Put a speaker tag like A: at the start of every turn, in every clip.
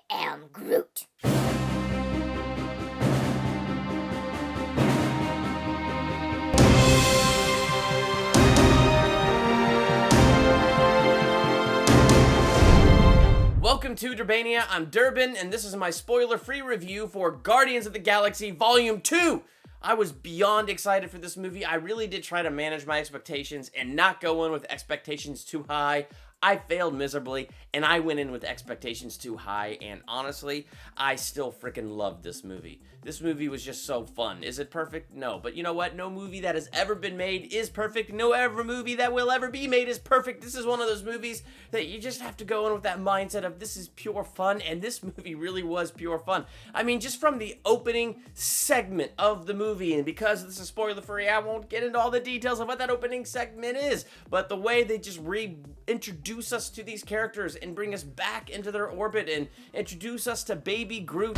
A: am Groot.
B: Welcome to Durbania, I'm Durbin, and this is my spoiler-free review for Guardians of the Galaxy Volume 2! I was beyond excited for this movie. I really did try to manage my expectations and not go in with expectations too high. I failed miserably, and I went in with expectations too high, and honestly, I still freaking loved this movie. This movie was just so fun. Is it perfect? No, but you know what? No movie that has ever been made is perfect. No movie that will ever be made is perfect. This is one of those movies that you just have to go in with that mindset of this is pure fun, and this movie really was pure fun. I mean, just from the opening segment of the movie, and because this is spoiler-free, I won't get into all the details of what that opening segment is, but the way they just reintroduce us to these characters and bring us back into their orbit and introduce us to Baby Groot.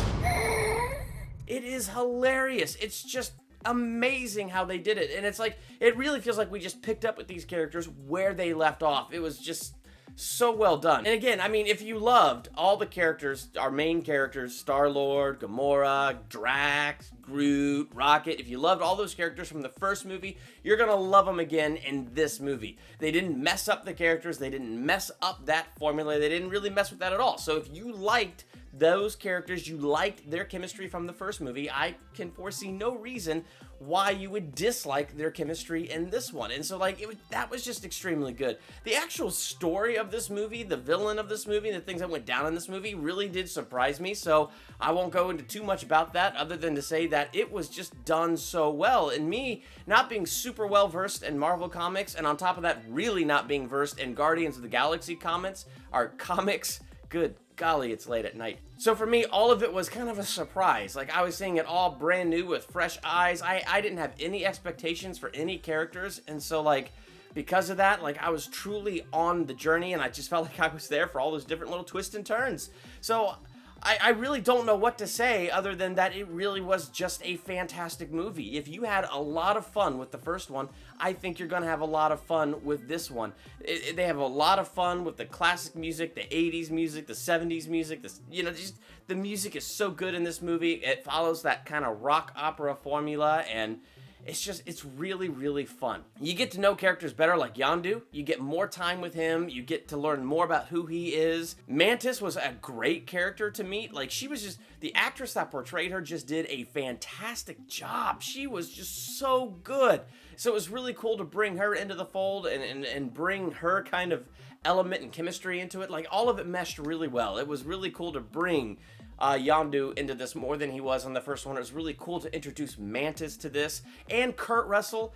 B: It is hilarious. It's just amazing how they did it. And it's like, it really feels like we just picked up with these characters where they left off. It was just so well done. And again, I mean, if you loved all the characters, our main characters, Star-Lord, Gamora, Drax, Groot, Rocket, if you loved all those characters from the first movie, you're gonna love them again in this movie. They didn't mess up the characters, they didn't mess up that formula, they didn't really mess with that at all. So if you liked those characters, you liked their chemistry from the first movie, I can foresee no reason why you would dislike their chemistry in this one. And so like, that was just extremely good. The actual story of this movie, the villain of this movie, the things that went down in this movie really did surprise me, so I won't go into too much about that other than to say that it was just done so well. And me not being super well versed in Marvel comics, and on top of that really not being versed in Guardians of the Galaxy comics, good golly, it's late at night. So for me, all of it was kind of a surprise. Like, I was seeing it all brand new with fresh eyes. I didn't have any expectations for any characters, and so like, because of that, like, I was truly on the journey, and I just felt like I was there for all those different little twists and turns. So I really don't know what to say other than that it really was just a fantastic movie. If you had a lot of fun with the first one, I think you're gonna have a lot of fun with this one. They have a lot of fun with the classic music, the 80s music, the 70s music, just the music is so good in this movie. It follows that kind of rock opera formula, and it's really, really fun. You get to know characters better, like Yondu. You get more time with him. You get to learn more about who he is. Mantis was a great character to meet. Like, she was just, the actress that portrayed her just did a fantastic job. She was just so good. So it was really cool to bring her into the fold and bring her kind of element and chemistry into it. Like, all of it meshed really well. It was really cool to bring Yondu into this more than he was on the first one. It was really cool to introduce Mantis to this. And Kurt Russell.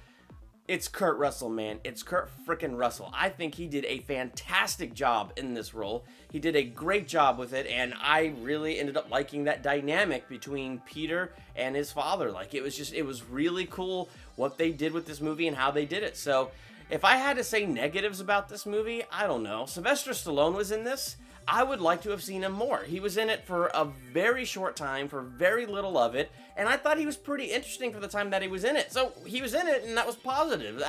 B: It's Kurt Russell, man. It's Kurt frickin' Russell. I think he did a fantastic job in this role. He did a great job with it, and I really ended up liking that dynamic between Peter and his father. Like, it was really cool what they did with this movie and how they did it. So, if I had to say negatives about this movie, I don't know. Sylvester Stallone was in this. I would like to have seen him more. He was in it for a very short time, for very little of it, and I thought he was pretty interesting for the time that he was in it. So he was in it, and that was positive.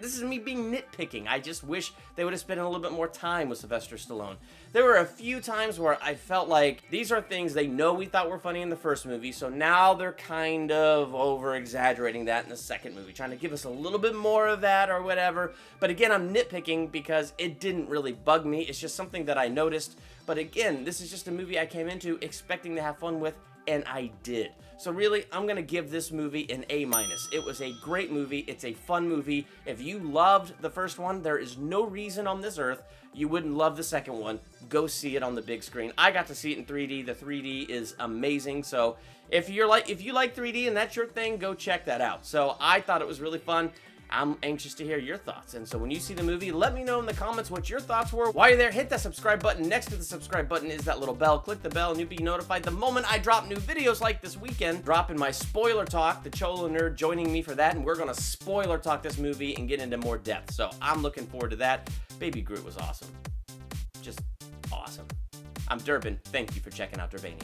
B: This is me being nitpicking. I just wish they would have spent a little bit more time with Sylvester Stallone. There were a few times where I felt like these are things they know we thought were funny in the first movie, so now they're kind of over-exaggerating that in the second movie, trying to give us a little bit more of that or whatever. But again, I'm nitpicking because it didn't really bug me. It's just something that I noticed. But again, this is just a movie I came into expecting to have fun with, and I did. So really, I'm gonna give this movie an A-. It was a great movie. It's a fun movie. If you loved the first one, there is no reason on this earth you wouldn't love the second one. Go see it on the big screen. I got to see it in 3D. The 3D is amazing. So if you like 3D and that's your thing, go check that out. So I thought it was really fun. I'm anxious to hear your thoughts. And so when you see the movie, let me know in the comments what your thoughts were. While you're there, hit that subscribe button. Next to the subscribe button is that little bell. Click the bell and you'll be notified the moment I drop new videos like this weekend. Dropping my spoiler talk, the Cholo Nerd joining me for that, and we're gonna spoiler talk this movie and get into more depth. So I'm looking forward to that. Baby Groot was awesome. Just awesome. I'm Durbin. Thank you for checking out Durbania.